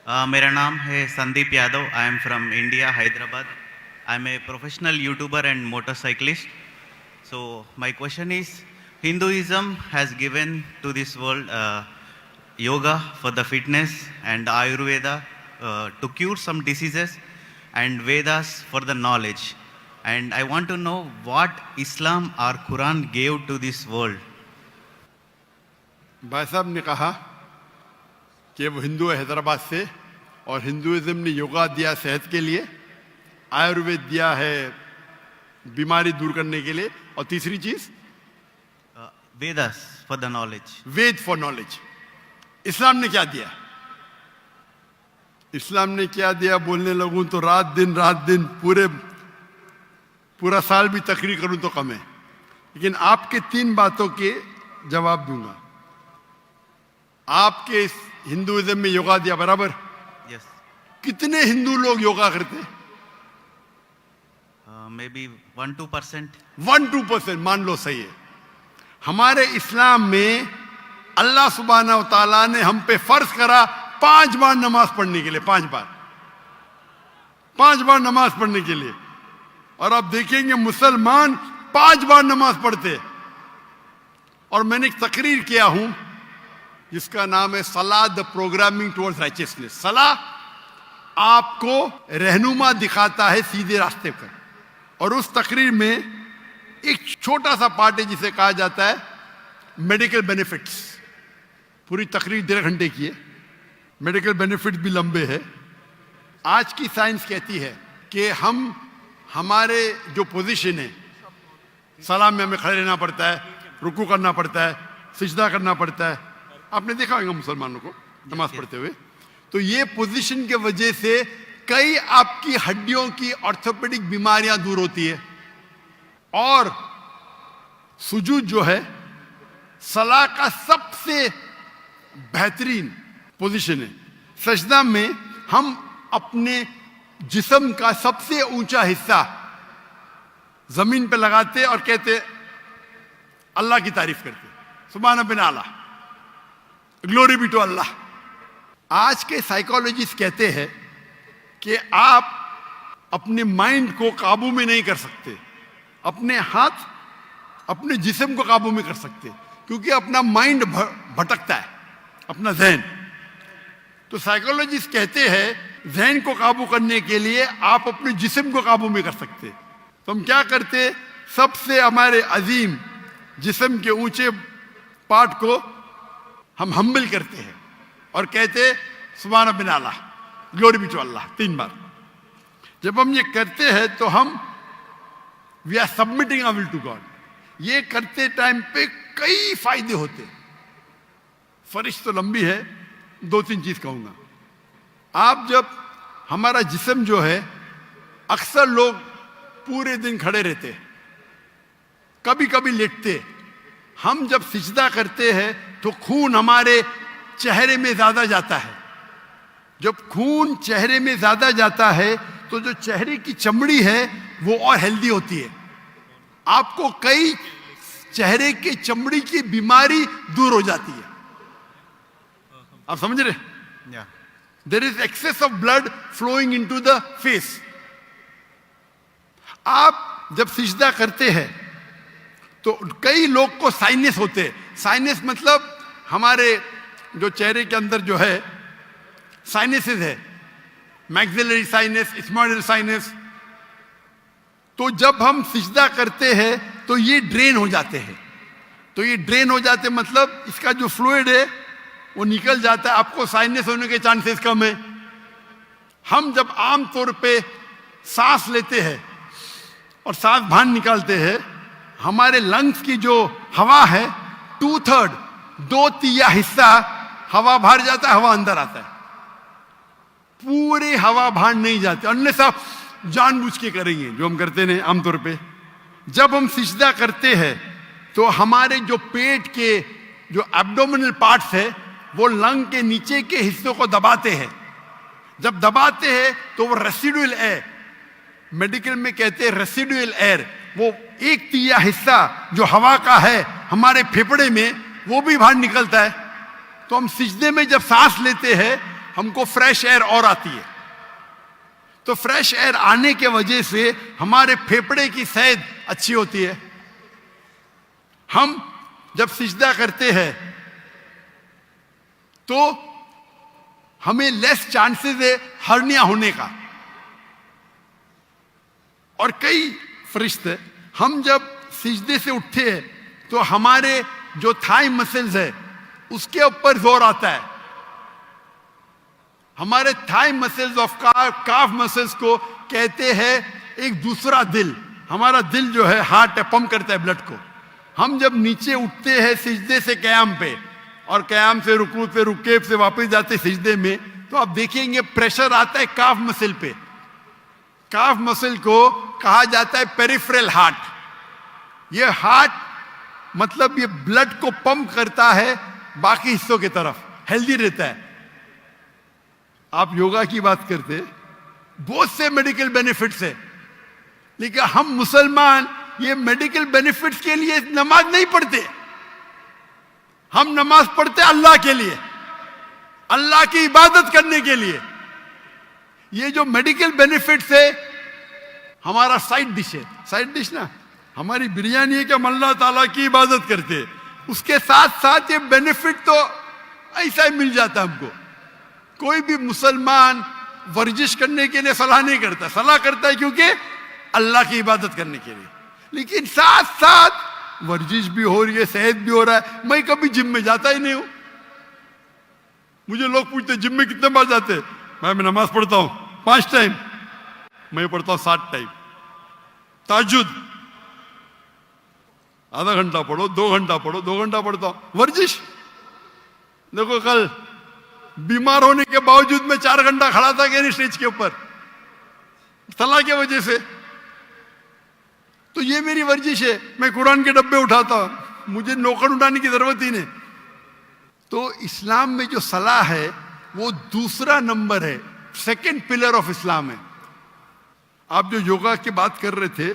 मेरा नाम है Sandeep Yadav. I am from India, Hyderabad. I am a professional YouTuber and motorcyclist. So my question is, Hinduism has given to this world yoga for the fitness and Ayurveda to cure some diseases and Vedas for the knowledge. And I want to know what Islam or Quran gave to this world. भाई साहब ने कहा कि वो हिंदू है हैदराबाद से और Hinduism ने योगा दिया सेहत के लिए, आयुर्वेद दिया है बीमारी दूर करने के लिए, और तीसरी चीज Vedas for the knowledge. Veda for knowledge. इस्लाम ने क्या दिया? इस्लाम ने क्या दिया बोलने लगूं तो रात दिन पूरा साल भी तकरीर करूं तो कम है, लेकिन आपके 3 बातों के जवाब दूंगा. आपके हिंदुइज्म में योगा दिया, बराबर? Yes. कितने हिंदू लोग योगा करते हैं? Maybe 1-2%. 1-2% मान लो, सही है. हमारे इस्लाम में अल्लाह सुब्हानहू व तआला ने हम पे फर्ज करा 5 बार नमाज पढ़ने के लिए, 5 बार नमाज पढ़ने के लिए. और आप देखेंगे मुसलमान 5 बार नमाज पढ़ते. और मैंने एक तकरीर किया हूं जिसका नाम है सलाह द प्रोग्रामिंग टुवर्ड्स राइचियसनेस. सलाह आपको रहनुमा दिखाता है सीधे रास्ते पर. और उस तकरीर में एक छोटा सा पार्ट है जिसे कहा जाता है मेडिकल बेनिफिट्स. पूरी तकरीर 1.5 घंटे की है. मेडिकल बेनिफिट्स भी लंबे हैं. आज की साइंस कहती है कि हमारे जो पोजीशन है, सलाम में हमें खड़े रहना पड़ता है, रुकू करना पड़ता है, सिजदा करना पड़ता है. आपने देखा होगा मुसलमानों को नमाज पढ़ते हुए. तो ये पोजीशन के वजह से कई आपकी हड्डियों की ऑर्थोपेडिक बीमारियां दूर होती है. और सुजूद जो है सलाह का सबसे बेहतरीन पोजीशन है. सजदा में हम अपने जिस्म का सबसे ऊंचा हिस्सा जमीन पे लगाते और कहते अल्लाह की तारीफ करते, सुभान बिन आला, ग्लोरी बी टू अल्लाह. आज के साइकोलॉजिस्ट कहते हैं कि आप अपने माइंड को काबू में नहीं कर सकते, अपने हाथ अपने जिस्म को काबू में कर सकते, क्योंकि अपना माइंड भटकता है, अपना जहन. तो साइकोलॉजिस्ट कहते हैं जहन को काबू करने के लिए आप अपने जिस्म को काबू में कर सकते. तो हम क्या करते, सबसे हमारे अजीम जिस्म के ऊंचे पार्ट को हम हम्बल करते हैं और कहते सुभान बिन आला, ग्लोरी बी टू अल्लाह 3 बार. जब हम ये करते हैं तो हम we are submitting our will to God. ये करते टाइम पे कई फायदे होते. फरिश तो लंबी है, 2-3 चीज कहूंगा. आप जब हमारा जिस्म जो है, अक्सर लोग पूरे दिन खड़े रहते, कभी कभी लेटते. हम जब सिजदा करते हैं तो खून हमारे चेहरे में ज्यादा जाता है. जब खून चेहरे में ज्यादा जाता है तो जो चेहरे की चमड़ी है वो और हेल्दी होती है. आपको कई चेहरे के चमड़ी की बीमारी दूर हो जाती है. आप समझ रहे? Yeah. There is excess of blood flowing into the face. आप जब सिजदा करते हैं तो कई लोग को साइनस होते हैं. साइनस मतलब हमारे जो चेहरे के अंदर जो है साइनसेस है, मैक्सिलरी साइनस, स्मॉइडल साइनस. तो जब हम सिजदा करते हैं तो ये ड्रेन हो जाते हैं. तो ये ड्रेन हो जाते मतलब इसका जो फ्लूइड है वो निकल जाता है. आपको साइनस होने के चांसेस कम है. हम जब आम तौर पे सांस लेते हैं और सांस बाहर निकालते हैं, हमारे लंग्स की जो हवा है 2/3 2/3 हिस्सा हवा बाहर जाता है, हवा अंदर आता है. पूरे हवा बाहर नहीं जाती, अन्य सब जानबूझ के करेंगे जो हम करते हैं आमतौर पे. जब हम सिजदा करते हैं तो हमारे जो पेट के जो एब्डोमिनल पार्ट्स है वो लंग के नीचे के हिस्सों को दबाते हैं. जब दबाते हैं तो वो रेसिडुअल एयर, मेडिकल में कहते हैं रेसिडुअल एयर, वो 1/3 हिस्सा जो हवा का है हमारे फेफड़े में वो भी बाहर निकलता है. तो हम सिजदे में जब सांस लेते हैं हमको फ्रेश एयर और आती है। तो फ्रेश एयर आने के वजह से हमारे फेफड़े की सेहत अच्छी होती है। हम जब सिजदा करते हैं तो हमें लेस चांसेस है हर्निया होने का। और कई फरिश्ते, हम जब सिजदे से उठते हैं तो हमारे जो थाई मसल्स है उसके ऊपर जोर आता है। हमारे thigh muscles of calf muscles को कहते हैं एक दूसरा दिल। हमारा दिल जो है हार्ट है, पंप करता है ब्लड को। हम जब नीचे उठते हैं सिजदे से क़याम पे और क़याम से रुकू पे रुके से वापस जाते सिजदे में, तो आप देखेंगे प्रेशर आता है काफ मसल पे। काफ मसल को कहा जाता है पेरिफेरल हार्ट। ये हार्ट मतलब ये ब्लड को पंप करता है बाकी हिस्सों की तरफ, हेल्दी रहता है। आप योगा की बात करते, बहुत से मेडिकल बेनिफिट्स है, लेकिन हम मुसलमान ये मेडिकल बेनिफिट्स के लिए नमाज नहीं पढ़ते। हम नमाज पढ़ते अल्लाह के लिए, अल्लाह की इबादत करने के लिए। ये जो मेडिकल बेनिफिट्स है हमारा साइड डिश है। साइड डिश ना हमारी बिरयानी है कि हम अल्लाह ताला की इबादत करते हैं, उसके साथ साथ ये बेनिफिट तो ऐसा ही मिल जाता है हमको। कोई भी मुसलमान वर्जिश करने के लिए सलाह नहीं करता, सलाह करता है क्योंकि अल्लाह की इबादत करने के लिए। लेकिन साथ साथ वर्जिश भी हो रही है, सेहत भी हो रहा है। मैं कभी जिम में जाता ही नहीं हूं। मुझे लोग पूछते जिम में कितने बार जाते? मैं नमाज पढ़ता हूं 5 टाइम, मैं पढ़ता हूं 7 टाइम। ताजुद आधा घंटा पढ़ो, 2 घंटा पढ़ो, 2 घंटा पढ़ता हूं। वर्जिश देखो, कल बीमार होने के बावजूद मैं 4 घंटा खड़ा था कि स्टेज के ऊपर, सलाह की वजह से। तो ये मेरी वर्जिश है। मैं कुरान के डब्बे उठाता हूं, मुझे नौकर उठाने की जरूरत ही नहीं। तो इस्लाम में जो सलाह है वो दूसरा नंबर है, सेकंड पिलर ऑफ इस्लाम है। आप जो योगा की बात कर रहे थे,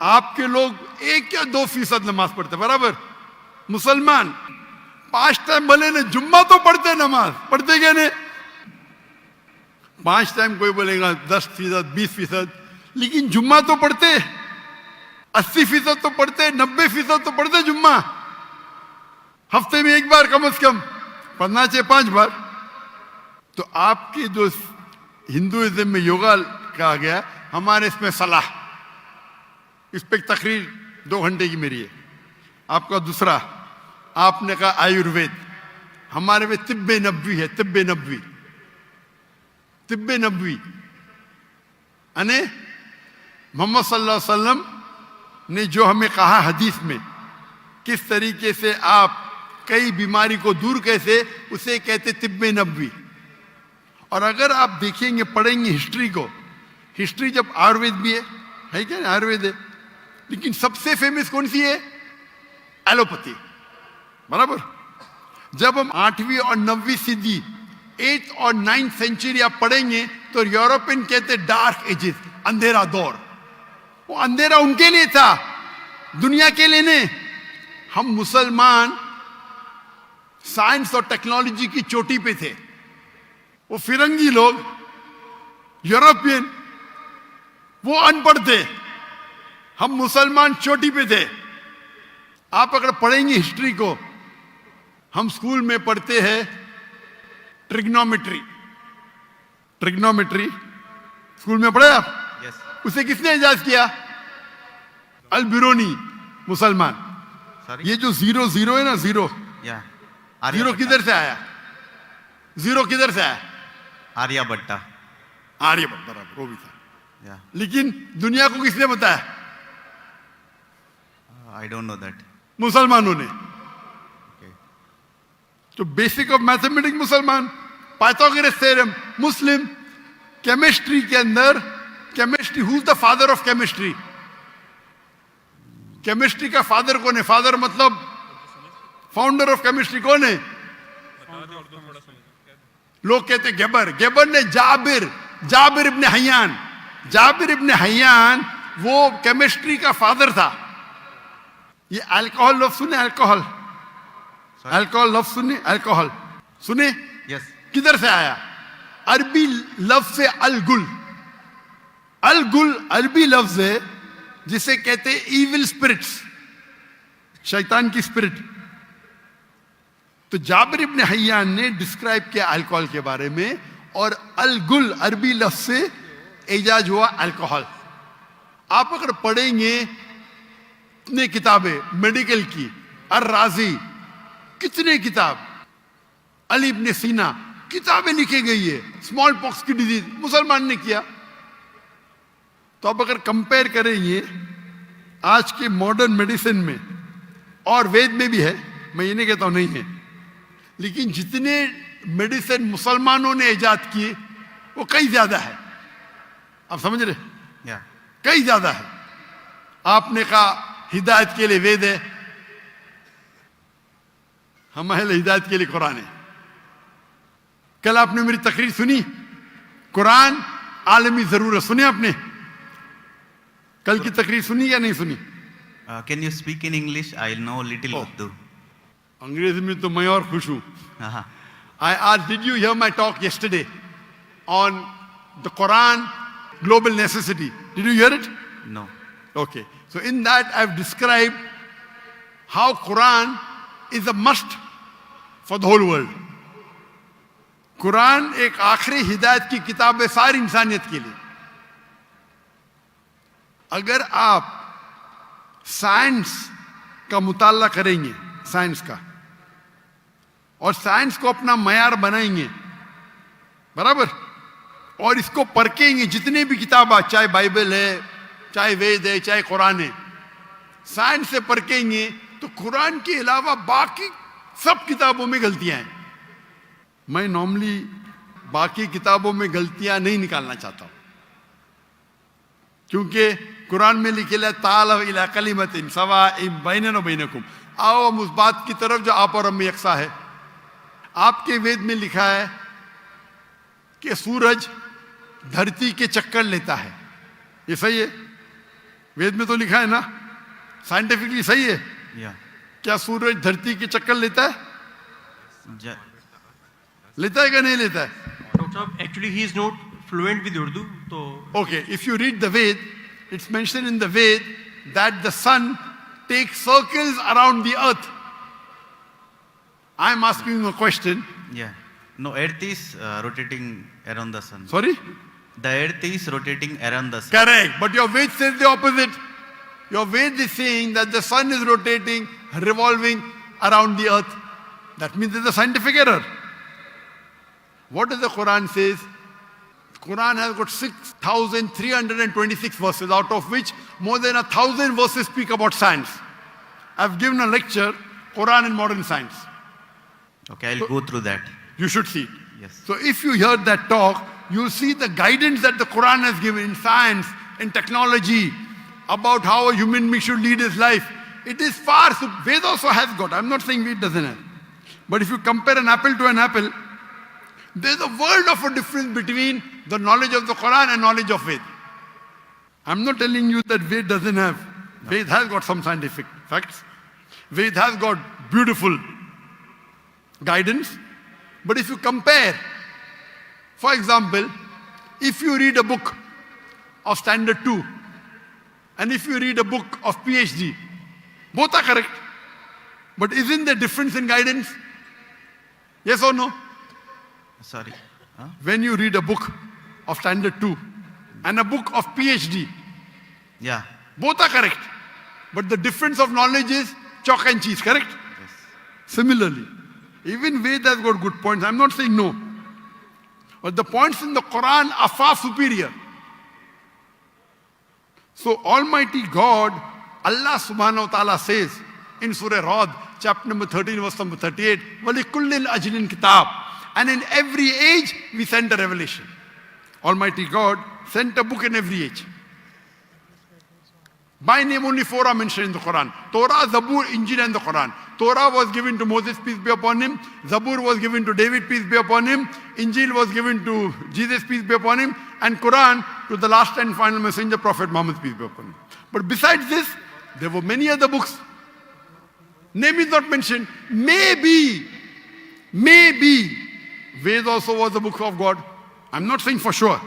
आपके लोग 1 या 2% नमाज पढ़ते, बराबर। मुसलमान 5 टाइम भले ने जुम्मा तो पढ़ते, नमाज पढ़ते क्या नहीं? 5 टाइम कोई बोलेगा 10%, 20%, लेकिन जुम्मा तो पढ़ते। 80% तो पढ़ते, 90% तो पढ़ते जुम्मा। हफ्ते में 1 बार कम से कम पढ़ना चाहिए, 5 बार। तो आपके जो हिंदुइज्म में योगा कहा गया, हमारे इसमें सलाह, इस पर तकरीर 2 घंटे की मेरी है। आपका दूसरा, आपने कहा आयुर्वेद, हमारे में तिब्बे नबवी है। तिब्बे नबवी, तिब्बे नबवी यानी मोहम्मद सल्लल्लाहु अलैहि वसल्लम ने जो हमें कहा हदीस में, किस तरीके से आप कई बीमारी को दूर कैसे, उसे कहते तिब्बे नबवी। और अगर आप देखेंगे, पढ़ेंगे हिस्ट्री को, हिस्ट्री जब आयुर्वेद भी है क्या? आयुर्वेद है, लेकिन सबसे फेमस कौन सी है? एलोपैथी, बराबर। जब हम 8वीं और 9वीं सदी, 8th और 9th सेंचुरी आप पढ़ेंगे तो यूरोपियन कहते डार्क एजेस, अंधेरा दौर। वो अंधेरा उनके लिए था, दुनिया के लिए नहीं। हम मुसलमान साइंस और टेक्नोलॉजी की चोटी पे थे। वो फिरंगी लोग, यूरोपियन, वो अनपढ़ थे। हम मुसलमान चोटी पे थे। आप अगर पढ़ेंगे हिस्ट्री को, हम स्कूल में पढ़ते हैं ट्रिग्नोमेट्री। ट्रिग्नोमेट्री स्कूल में पढ़े आप? Yes. उसे किसने इजाद किया? अल बिरूनी, मुसलमान। Sorry? ये जो 0 0 है ना, 0 Yeah. 0 किधर से आया? 0 किधर से आया? आर्यभट्टा। आर्यभट्ट, बराबर, वो भी था। Yeah. लेकिन दुनिया को किसने बताया? I don't know that. मुसलमानों ने। Okay. तो बेसिक ऑफ मैथमेटिक्स मुसलमान, पाइथागोरस थ्योरम मुस्लिम। केमिस्ट्री के अंदर, chemistry, who is the father of chemistry? Chemistry का फादर कौन है? फादर मतलब फाउंडर ऑफ केमिस्ट्री कौन है? लोग कहते गेबर। गेबर ने जाबिर इब्ने हयान, जाबिर इब्ने हयान वो केमिस्ट्री का फादर था। ये अल्कोहल लफ्ज सुने? अल्कोहल लफ्ज सुने? अल्कोहल सुने? Yes. किधर से आया? अरबी लफ्ज है अल गुल। अल गुल अरबी लफ्ज है जिसे कहते हैं इविल स्पिरिट्स, शैतान की स्पिरिट। तो जाबिर इब्न हय्यान ने डिस्क्राइब किया अल्कोहल के बारे में, और अल गुल अरबी लफ्ज से एजाज हुआ अल्कोहल। आप अगर पढ़ेंगे कितने किताबें मेडिकल की, अर राजी, कितने किताब, अली इब्न सीना, किताबें लिखी गई है। स्मॉल पॉक्स की डिजीज मुसलमान ने किया। तो अब अगर कंपेयर करेंगे आज के मॉडर्न मेडिसिन में, और वेद में भी है, मैं ये नहीं कहता हूं नहीं है, लेकिन जितने मेडिसिन मुसलमानों ने इजाद किए वो कई ज्यादा है। आप समझ रहे? Yeah. कई ज्यादा है। आपने कहा हिदायत के लिए वेद है, हम अहले हिदायत के लिए कुरान है। कल आपने मेरी तकरीर सुनी, कुरान आलमी जरूरत, सुनी आपने? कल की तकरीर सुनी या नहीं सुनी? Can you speak in English? I know little Oh. Urdu. अंग्रेजी में तो मैं और खुश हूं। Uh-huh. I asked, did you hear my talk yesterday on the Quran, global necessity? Did you hear it? No. Okay. So in that I've described how Quran is a must for the whole world. Quran एक आखिरी हिदायत की किताब है सारी इंसानियत के लिए। अगर आप साइंस का मुताला करेंगे, साइंस का, और साइंस को अपना मयार बनाएंगे, बराबर, और इसको परखेंगे, जितने भी किताब, चाहे बाइबल है, चाहे वेद है, चाहे कुरान है, साइंस से परखेंगे तो कुरान के अलावा बाकी सब किताबों में गलतियां हैं। मैं नॉर्मली बाकी किताबों में गलतियां नहीं निकालना चाहता हूं, क्योंकि कुरान में लिखे ताल इला कलिमतिन सवाइम बैनना व बैनकुम, आओ हम उस बात की तरफ जो आप और हम में यकसा है। आपके वेद में लिखा है कि सूरज धरती के चक्कर लेता है, ये सही है? वेद में तो लिखा है ना, साइंटिफिकली सही है? Yeah. क्या सूरज धरती के चक्कर लेता है? Ja- लेता है क्या नहीं लेता है? Dr. Saab, actually he is not fluent with Urdu, so Okay, if you read the Ved, it's mentioned in the Ved that the sun takes circles around the earth. I'm asking you a question. Yeah. No, Earth is rotating around the sun. Sorry? The Earth is rotating around the sun. Correct. But your Ved says the opposite. Your Ved is saying that the sun is rotating, revolving around the earth. That means there's a scientific error. What does the Quran says? Quran has got 6,326 verses, out of which more than 1,000 verses speak about science. I've given a lecture, Quran and Modern Science. Okay, I'll go through that. You should see it. Yes. So if you hear that talk, you'll see the guidance that the Quran has given in science, in technology, about how a human being should lead his life. It is far, so Ved also has got, I'm not saying Ved doesn't have. But if you compare an apple to an apple, there's a world of a difference between the knowledge of the Quran and knowledge of Ved. I'm not telling you that Ved doesn't have. No. Ved has got some scientific facts. Ved has got beautiful guidance. But if you compare, for example, if you read a book of Standard 2 and if you read a book of PhD, both are correct. But isn't there difference in guidance? Yes or no? Sorry. Huh? When you read a book of Standard 2 and a book of PhD, Yeah. both are correct. But the difference of knowledge is chalk and cheese, correct? Yes. Similarly, even Ved has got good points. I'm not saying no. But the points in the Quran are far superior. So Almighty God, Allah subhanahu wa ta'ala says in Surah Rad, chapter number 13, verse number 38, وَلِكُلِّ الْأَجْلٍ kitab. And in every age, we sent a revelation. Almighty God sent a book in every age. By name, only 4 are mentioned in the Quran. Torah, Zabur, Injil, and the Quran. Torah was given to Moses, peace be upon him. Zabur was given to David, peace be upon him. Injil was given to Jesus, peace be upon him. And Quran to the last and final messenger, Prophet Muhammad, peace be upon him. But besides this, there were many other books. Name is not mentioned. Maybe, Ved also was a book of God. I'm not saying for sure.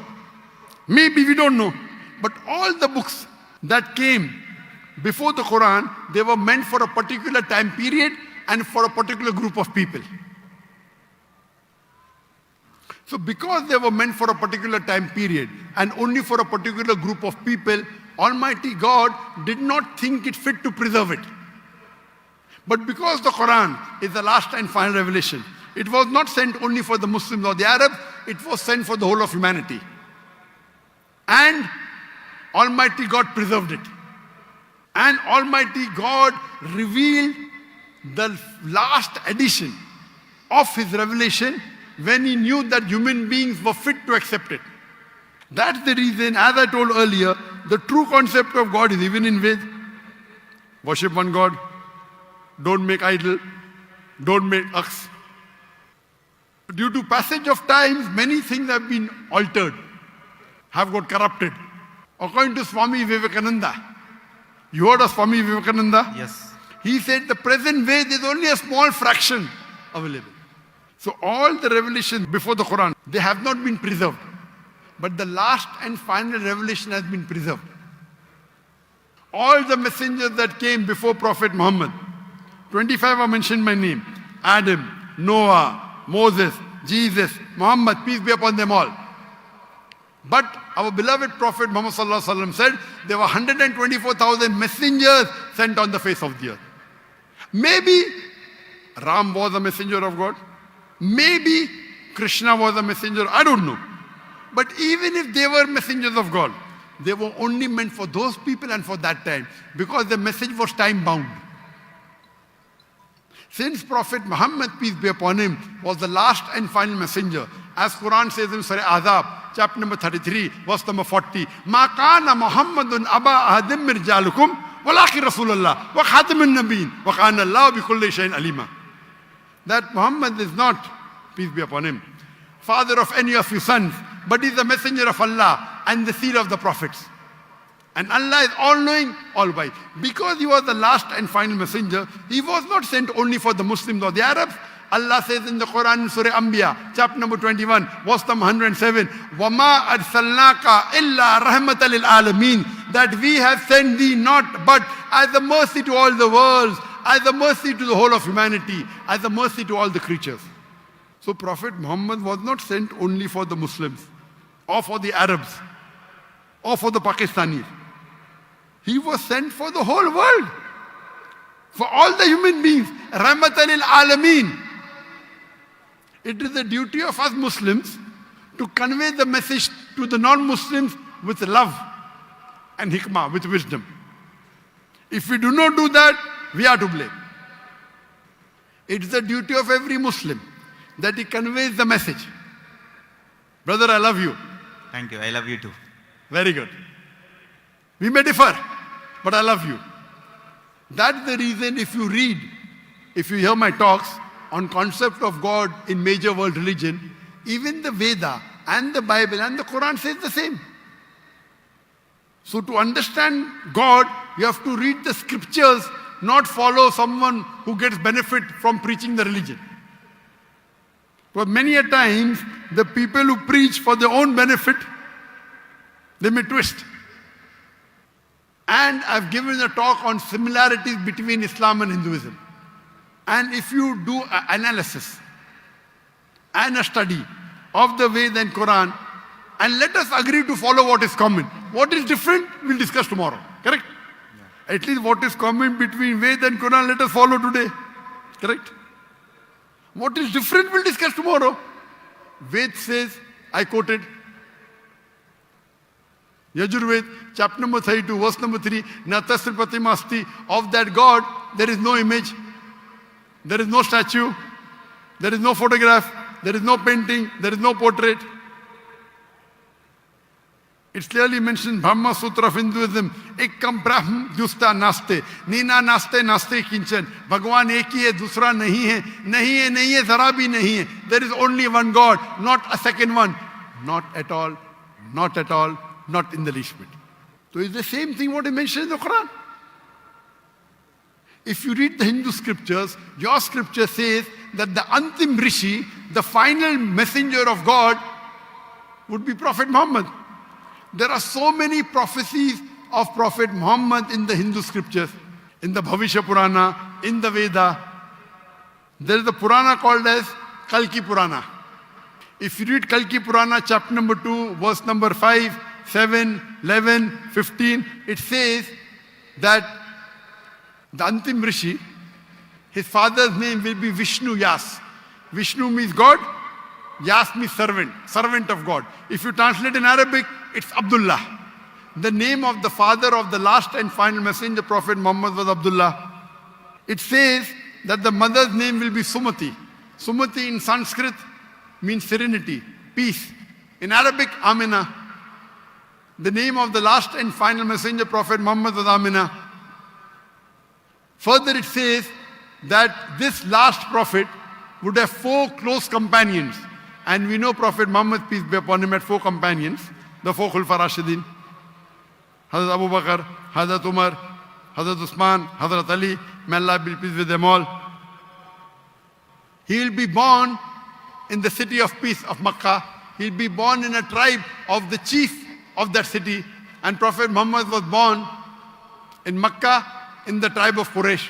Maybe we don't know. But all the books that came before the Quran, they were meant for a particular time period and for a particular group of people. So because they were meant for a particular time period and only for a particular group of people, Almighty God did not think it fit to preserve it. But because the Quran is the last and final revelation, it was not sent only for the Muslims or the Arabs, it was sent for the whole of humanity. And Almighty God preserved it. And Almighty God revealed the last edition of His revelation when He knew that human beings were fit to accept it. That's the reason, as I told earlier, the true concept of God is even in Ved. Worship one God. Don't make idol. Don't make ox. Due to passage of times, many things have been altered, have got corrupted. According to Swami Vivekananda, you heard of Swami Vivekananda? Yes. He said the present way there's only a small fraction available. So all the revelations before the Quran, they have not been preserved. But the last and final revelation has been preserved. All the messengers that came before Prophet Muhammad, 25 are mentioned by name. Adam, Noah, Moses, Jesus, Muhammad, peace be upon them all. But our beloved Prophet Muhammad sallallahu alaihi wasallam said there were 124,000 messengers sent on the face of the earth. Maybe Ram was a messenger of God. Maybe Krishna was a messenger. I don't know. But even if they were messengers of God, they were only meant for those people and for that time, because the message was time bound. Since Prophet Muhammad, peace be upon him, was the last and final messenger, as Quran says in Surah Azab, chapter number 33, verse number 40, Ma kana Muhammadun aba ahadim min rijalukum walakin Rasulullah wa khatamun nabiyyin wa kana Allah bi kulli shay'in alima. That Muhammad is not, peace be upon him, father of any of your sons, but he is the messenger of Allah and the seal of the prophets. And Allah is all-knowing, all-wise. Because he was the last and final messenger, he was not sent only for the Muslims or the Arabs. Allah says in the Quran in Surah Anbiya, chapter number 21, verse number 107, وَمَا أَرْسَلْنَاكَ إِلَّا رَحْمَةً لِلْعَالَمِينَ. That we have sent thee not but as a mercy to all the worlds, as a mercy to the whole of humanity, as a mercy to all the creatures. So Prophet Muhammad was not sent only for the Muslims, or for the Arabs, or for the Pakistanis. He was sent for the whole world, for all the human beings. Rahmatan lil Alameen. It is the duty of us Muslims to convey the message to the non-Muslims with love and hikmah, with wisdom. If we do not do that, we are to blame. It is the duty of every Muslim that he conveys the message. Brother, I love you. Thank you. I love you too. Very good. We may differ, but I love you. That's the reason if you hear my talks on concept of God in major world religion, even the Veda and the Bible and the Quran says the same. So to understand God, you have to read the scriptures, not follow someone who gets benefit from preaching the religion. But many a times, the people who preach for their own benefit, they may twist. And I've given a talk on similarities between Islam and Hinduism. And if you do an analysis and a study of the Veda and Quran, and let us agree to follow what is common. What is different, we'll discuss tomorrow. Correct? Yeah. At least what is common between Veda and Quran, let us follow today. Correct? What is different, we'll discuss tomorrow. Ved says, I quoted, Yajurved, chapter number 32, verse number 3, Natasri Pratimasti, of that God, there is no image, there is no statue, there is no photograph, there is no painting, there is no portrait. It's clearly mentioned, Brahma Sutra of Hinduism, Ekkam Brahm Justa Naste, Nina Naste Naste Kinchan, Bhagwan Ek hi hai, dusra nahi hai, zara bhi nahi hai. There is only one God, not a second one. Not at all, not at all, not in the least bit. So it's the same thing what I mentioned in the Quran. If you read the Hindu scriptures, your scripture says that the Antim Rishi, the final messenger of God, would be Prophet Muhammad. There are so many prophecies of Prophet Muhammad in the Hindu scriptures, in the Bhavishya Purana, in the Veda. There is a Purana called as Kalki Purana. If you read Kalki Purana, chapter number 2, verse number 5, 7, 11, 15, it says that the Antim Rishi, his father's name will be Vishnu Yas. Vishnu means God, Yas means servant, servant of God. If you translate in Arabic, it's Abdullah. The name of the father of the last and final messenger, Prophet Muhammad, was Abdullah. It says that the mother's name will be Sumati. Sumati in Sanskrit means serenity, peace. In Arabic, Amina. The name of the last and final messenger, Prophet Muhammad, was Amina. Further, it says that this last prophet would have 4 close companions. And we know Prophet Muhammad, peace be upon him, had 4 companions, the 4 Khulfa Rashidin. Hazrat Abu Bakr, Hazrat Umar, Hazrat Usman, Hazrat Ali, may Allah be pleased with them all. He will be born in the city of peace of Makkah. He will be born in a tribe of the chief of that city. And Prophet Muhammad was born in Makkah in the tribe of Quraysh.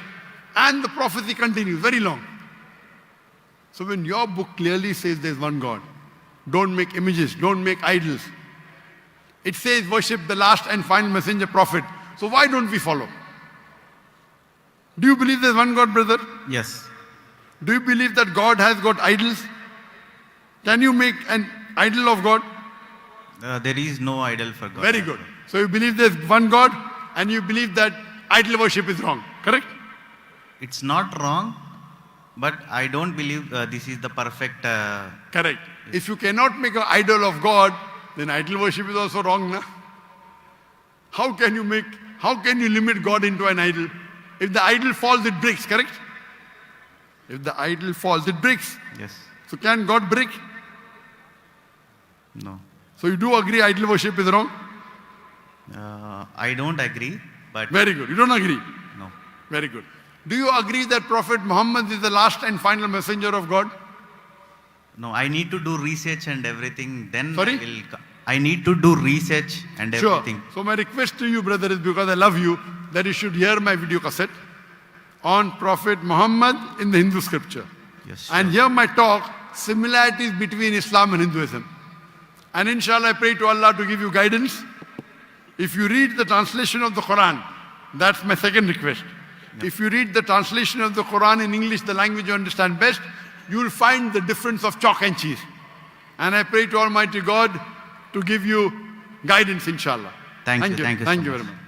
And the prophecy continues, very long. So when your book clearly says there's one God, don't make images, don't make idols. It says worship the last and final messenger prophet. So why don't we follow? Do you believe there's one God, brother? Yes. Do you believe that God has got idols? Can you make an idol of God? There is no idol for God. Very good. So you believe there's one God and you believe that idol worship is wrong, correct? It's not wrong, but I don't believe this is the perfect. Correct. If you cannot make an idol of God, then idol worship is also wrong, na? How can you limit God into an idol? If the idol falls, it breaks, correct? If the idol falls, it breaks. Yes. So can God break? No. So you do agree idol worship is wrong? I don't agree, but Very good. You don't agree? no. Very good. Do you agree that Prophet Muhammad is the last and final messenger of God? No, I need to do research and everything. Then Sorry? I need to do research and Sure. everything. So my request to you, brother, is because I love you, that you should hear my video cassette on Prophet Muhammad in the Hindu scripture. Yes. And hear my talk, similarities between Islam and Hinduism. And inshallah, I pray to Allah to give you guidance. If you read the translation of the Quran, that's my second request. If you read the translation of the Quran in English, the language you understand best, you will find the difference of chalk and cheese. And I pray to Almighty God to give you guidance, inshallah. Thank you. Thank you so Thank you much. very much.